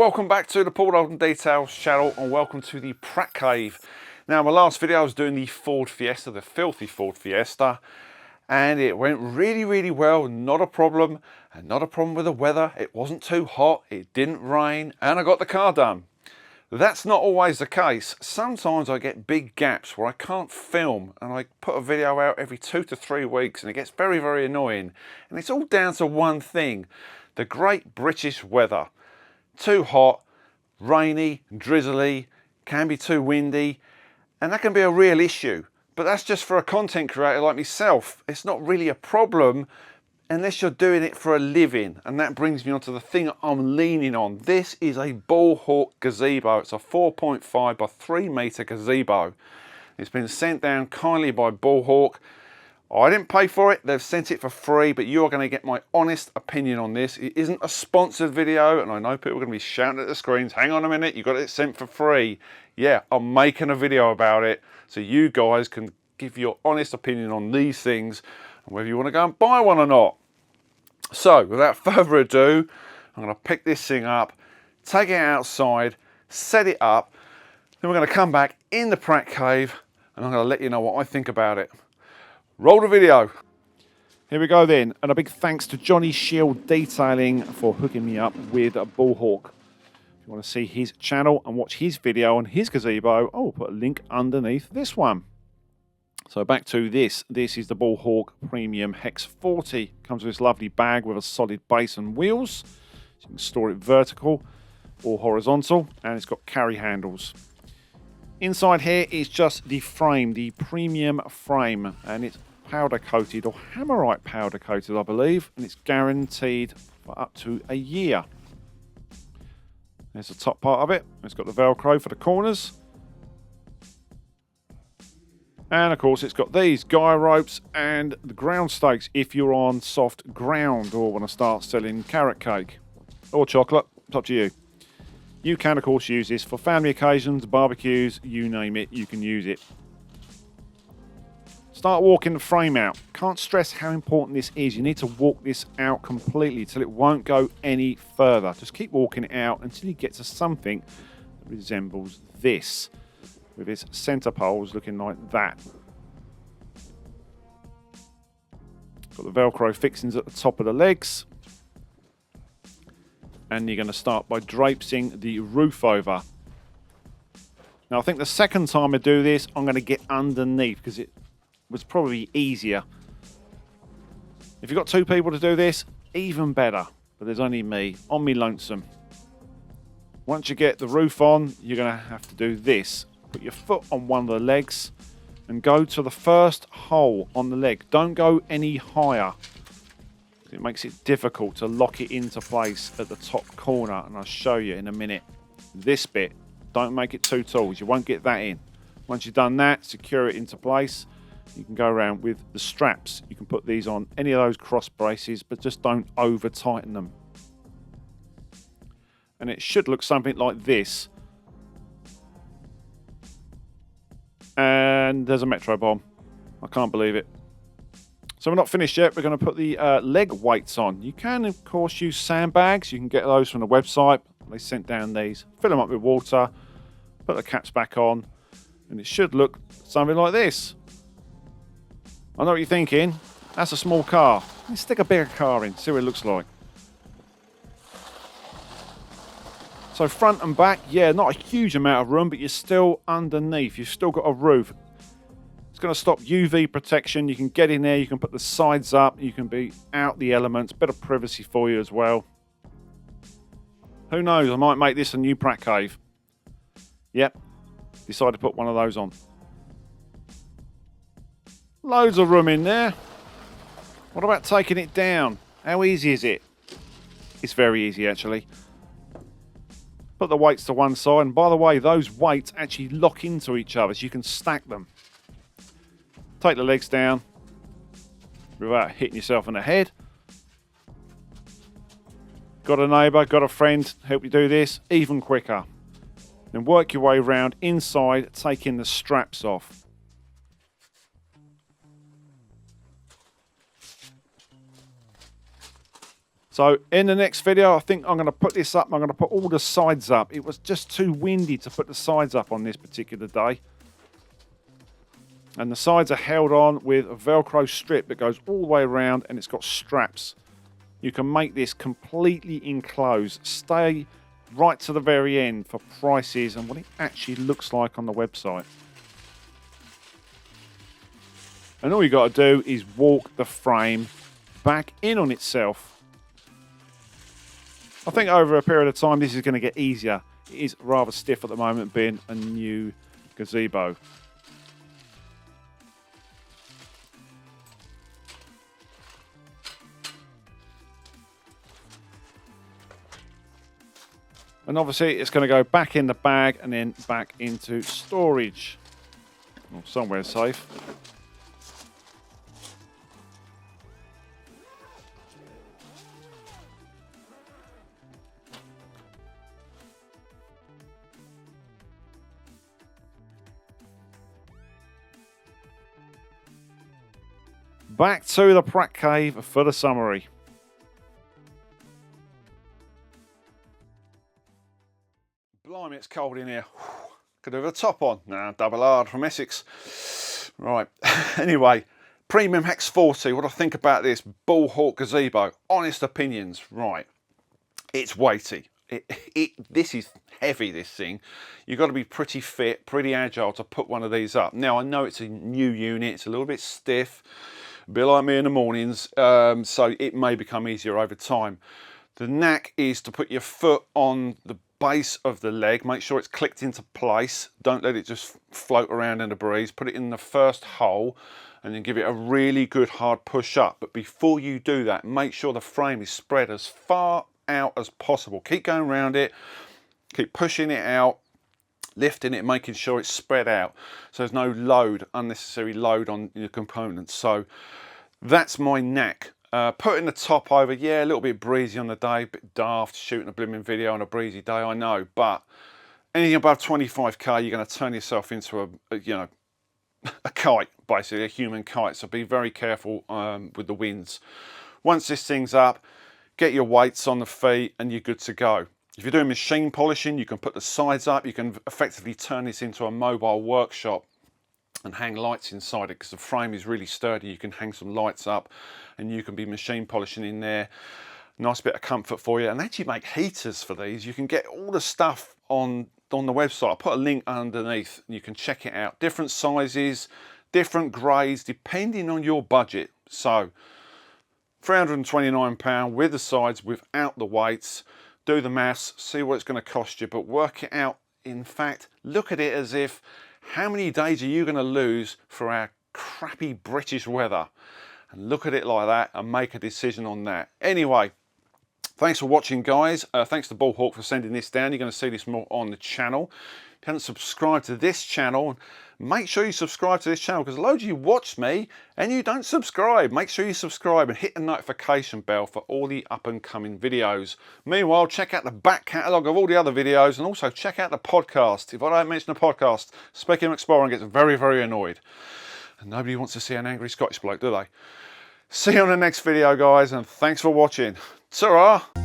welcome back to the Paul Details channel and welcome to the Pratt Cave. Now, my last video I was doing the Ford Fiesta, the filthy Ford Fiesta, and it went really well, not a problem, and not a problem with the weather. It wasn't too hot, it didn't rain, and I got the car done. That's not always the case. Sometimes I get big gaps where I can't film and I put a video out every 2 to 3 weeks and it gets very annoying. And it's all down to one thing, the great British weather. Too hot, rainy, drizzly, can be too windy, and that can be a real issue. But that's just for a content creator like myself. It's not really a problem unless you're doing it for a living. And that brings me on to the thing I'm leaning on. This is a BULLHAWK gazebo. It's a 4.5 by 3 meter gazebo. It's been sent down kindly by BULLHAWK. I didn't pay for it, they've sent it for free, but you're going to get my honest opinion on this. It isn't a sponsored video, and I know people are going to be shouting at the screens, hang on a minute, you got it sent for free. Yeah, I'm making a video about it, so you guys can give your honest opinion on these things, and whether you want to go and buy one or not. So, without further ado, I'm going to pick this thing up, take it outside, set it up, then we're going to come back in the Pratt Cave, and I'm going to let you know what I think about it. Roll the video. Here we go then, and a big thanks to Johnny Shield Detailing for hooking me up with a BULLHAWK. If you want to see his channel and watch his video on his gazebo, I'll put a link underneath this one. So back to this. This is the BULLHAWK Premium Hex 40. Comes with this lovely bag with a solid base and wheels. So you can store it vertical or horizontal, and it's got carry handles. Inside here is just the frame, the premium frame, and it's powder coated or hammerite powder coated, I believe, and it's guaranteed for up to a year. There's the top part of it. It's got the Velcro for the corners, and of course it's got these guy ropes and the ground stakes if you're on soft ground or want to start selling carrot cake or chocolate. It's up to you. You can, of course, use this for family occasions, barbecues, you name it, you can use it. Start walking the frame out. Can't stress how important this is. You need to walk this out completely till it won't go any further. Just keep walking it out until you get to something that resembles this, with its centre poles looking like that. Got the Velcro fixings at the top of the legs. And you're going to start by drapesing the roof over. Now, I think the second time I do this, I'm going to get underneath because it was probably easier. If you've got 2 people to do this, even better. But there's only me, on me lonesome. Once you get the roof on, you're going to have to do this. Put your foot on one of the legs and go to the first hole on the leg. Don't go any higher. It makes it difficult to lock it into place at the top corner, and I'll show you in a minute. This bit, don't make it too tall, you won't get that in. Once you've done that, secure it into place. You can go around with the straps. You can put these on any of those cross braces, but just don't over tighten them. And it should look something like this. And there's a Metro bomb. I can't believe it. So we're not finished yet. We're going to put the leg weights on. You can, of course, use sandbags. You can get those from the website. They sent down these. Fill them up with water. Put the caps back on. And it should look something like this. I know what you're thinking. That's a small car. Let's stick a bigger car in. See what it looks like. So front and back, yeah, not a huge amount of room, but you're still underneath. You've still got a roof. It's going to stop UV protection. You can get in there, you can put the sides up, you can be out the elements, bit of privacy for you as well. Who knows, I might make this a new Pratt Cave. Yep, decided to put one of those on. Loads of room in there. What about taking it down? How easy is it? It's very easy actually. Put the weights to one side, and by the way, those weights actually lock into each other so you can stack them. Take the legs down without hitting yourself in the head. Got a neighbour, got a friend, help you do this even quicker. Then work your way around inside, taking the straps off. So in the next video, I think I'm going to put this up. I'm going to put all the sides up. It was just too windy to put the sides up on this particular day. And the sides are held on with a Velcro strip that goes all the way around, and it's got straps. You can make this completely enclosed. Stay right to the very end for prices and what it actually looks like on the website. And all you got to do is walk the frame back in on itself. I think over a period of time this is going to get easier. It is rather stiff at the moment, being a new gazebo. And obviously it's going to go back in the bag and then back into storage. Or somewhere safe. Back to the Pratt Cave for the summary. Blimey, it's cold in here. Could have a top on. Nah, double hard from Essex. Right, anyway, Premium Hex 40. What do I think about this BULLHAWK gazebo? Honest opinions. Right, it's weighty. This is heavy, this thing. You've got to be pretty fit, pretty agile to put one of these up. Now, I know it's a new unit. It's a little bit stiff. A bit like me in the mornings, so it may become easier over time. The knack is to put your foot on the base of the leg, make sure it's clicked into place, don't let it just float around in the breeze, put it in the first hole and then give it a really good hard push up. But before you do that, make sure the frame is spread as far out as possible. Keep going around it, keep pushing it out, lifting it, making sure it's spread out so there's no load, unnecessary load on your components. So that's my knack. Putting the top over, yeah, a little bit breezy on the day, a bit daft shooting a blooming video on a breezy day, I know, but anything above 25k, you're going to turn yourself into a kite, basically, a human kite. So be very careful with the winds. Once this thing's up, get your weights on the feet and you're good to go. If you're doing machine polishing, you can put the sides up. You can effectively turn this into a mobile workshop and hang lights inside it because the frame is really sturdy. You can hang some lights up and you can be machine polishing in there. Nice bit of comfort for you. And they actually make heaters for these. You can get all the stuff on the website. I'll put a link underneath and you can check it out. Different sizes, different grades, depending on your budget. So £329 with the sides, without the weights. Do the maths, see what it's going to cost you, but work it out. In fact, look at it as if, how many days are you going to lose for our crappy British weather? And look at it like that and make a decision on that. Anyway, thanks for watching, guys. Thanks to BULLHAWK for sending this down. You're going to see this more on the channel. If you haven't subscribed to this channel, make sure you subscribe to this channel, because loads of you watch me and you don't subscribe. Make sure you subscribe and hit the notification bell for all the up and coming videos. Meanwhile, check out the back catalogue of all the other videos, and also check out the podcast. If I don't mention the podcast, Speaking Exploring gets very, very annoyed. And nobody wants to see an angry Scottish bloke, do they? See you on the next video, guys, and thanks for watching. Ta-ra!